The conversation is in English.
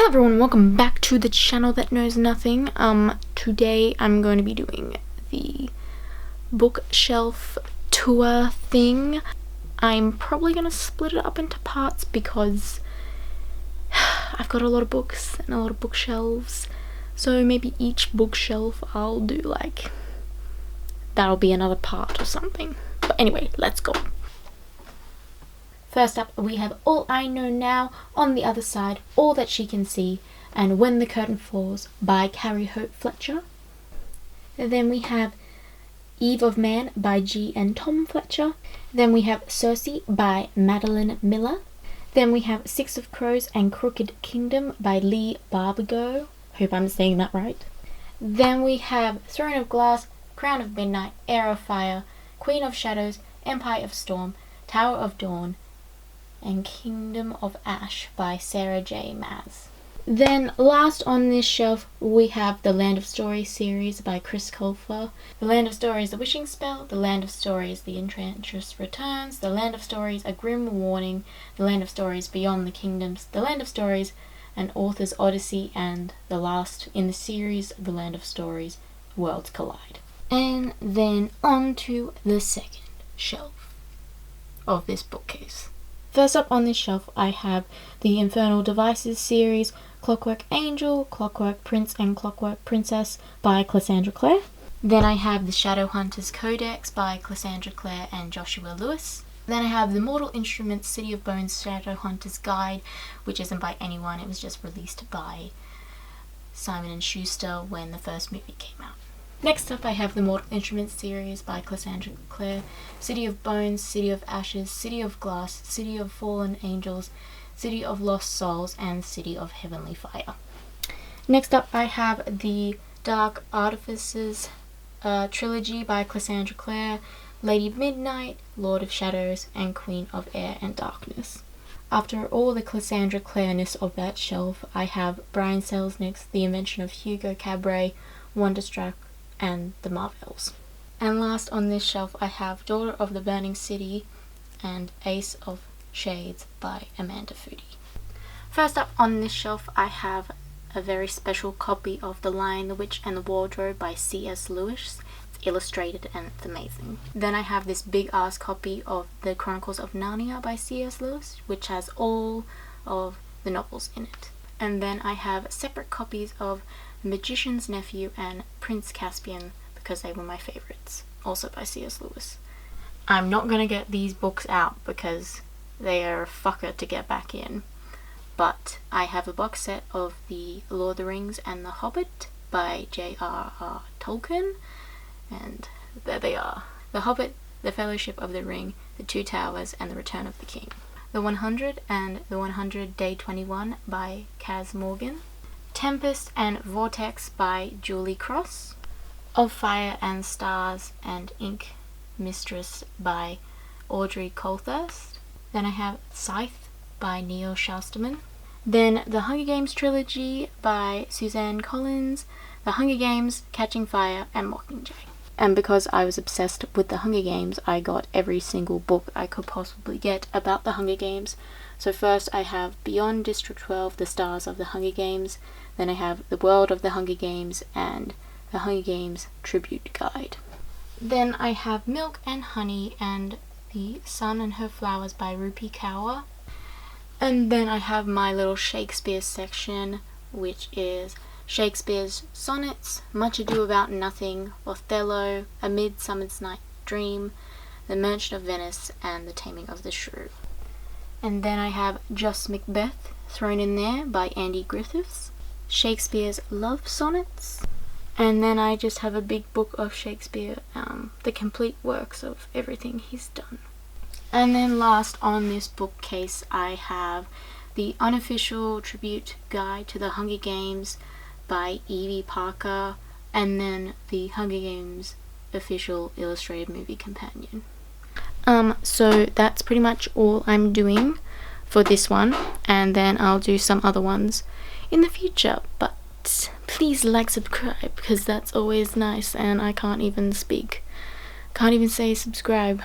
Hello everyone, welcome back to the channel that knows nothing. Today I'm going to be doing the bookshelf tour thing. I'm probably going to split it up into parts because I've got a lot of books and a lot of bookshelves. So maybe each bookshelf I'll do like, that'll be another part or something. But anyway, let's go. First up, we have All I Know Now, On the Other Side, All That She Can See, and When the Curtain Falls by Carrie Hope Fletcher. Then we have Eve of Man by G. and Tom Fletcher. Then we have Circe by Madeline Miller. Then we have Six of Crows and Crooked Kingdom by Lee Barbago. Hope I'm saying that right. Then we have Throne of Glass, Crown of Midnight, Heir of Fire, Queen of Shadows, Empire of Storm, Tower of Dawn, and Kingdom of Ash by Sarah J. Maas. Then last on this shelf we have the Land of Stories series by Chris Colfer. The Land of Stories The Wishing Spell, The Land of Stories The Enchantress Returns, The Land of Stories A Grim Warning, The Land of Stories Beyond the Kingdoms, The Land of Stories An Author's Odyssey, and the last in the series, The Land of Stories Worlds Collide. And then on to the second shelf of this bookcase. First up on this shelf I have the Infernal Devices series, Clockwork Angel, Clockwork Prince and Clockwork Princess by Cassandra Clare. Then I have the Shadowhunters Codex by Cassandra Clare and Joshua Lewis. Then I have the Mortal Instruments City of Bones Shadowhunters Guide, which isn't by anyone, it was just released by Simon & Schuster when the first movie came out. Next up I have the Mortal Instruments series by Cassandra Clare, City of Bones, City of Ashes, City of Glass, City of Fallen Angels, City of Lost Souls, and City of Heavenly Fire. Next up I have the Dark Artifices trilogy by Cassandra Clare, Lady Midnight, Lord of Shadows, and Queen of Air and Darkness. After all the Cassandra Clareness of that shelf, I have Brian Selznick's The Invention of Hugo Cabret, Wonderstruck, and The Marvels. And last on this shelf I have Daughter of the Burning City and Ace of Shades by Amanda Foody. First up on this shelf I have a very special copy of The Lion, the Witch and the Wardrobe by C.S. Lewis. It's illustrated and it's amazing. Then I have this big ass copy of The Chronicles of Narnia by C.S. Lewis, which has all of the novels in it. And then I have separate copies of Magician's Nephew and Prince Caspian because they were my favorites, also by C.S. Lewis. I'm not going to get these books out because they are a fucker to get back in, but I have a box set of The Lord of the Rings and The Hobbit by J.R.R. Tolkien, and there they are. The Hobbit, The Fellowship of the Ring, The Two Towers, and The Return of the King. The 100 and The 100 Day 21 by Kaz Morgan. Tempest and Vortex by Julie Cross. Of Fire and Stars and Ink Mistress by Audrey Colthurst. Then I have Scythe by Neil Shusterman. Then The Hunger Games trilogy by Suzanne Collins. The Hunger Games, Catching Fire, and Mockingjay. And because I was obsessed with The Hunger Games, I got every single book I could possibly get about The Hunger Games. So first I have Beyond District 12, The Stars of the Hunger Games. Then I have The World of the Hunger Games and The Hunger Games Tribute Guide. Then I have Milk and Honey and The Sun and Her Flowers by Rupi Kaur. And then I have my little Shakespeare section, which is Shakespeare's Sonnets, Much Ado About Nothing, Othello, A Midsummer's Night Dream, The Merchant of Venice, and The Taming of the Shrew. And then I have Just Macbeth thrown in there by Andy Griffiths, Shakespeare's Love Sonnets, and then I just have a big book of Shakespeare, the complete works of everything he's done. And then last on this bookcase I have the Unofficial Tribute Guide to the Hunger Games by Evie Parker, and then the Hunger Games Official Illustrated Movie Companion. So that's pretty much all I'm doing for this one, and then I'll do some other ones in the future, but please like, subscribe, because that's always nice, and I can't even say subscribe.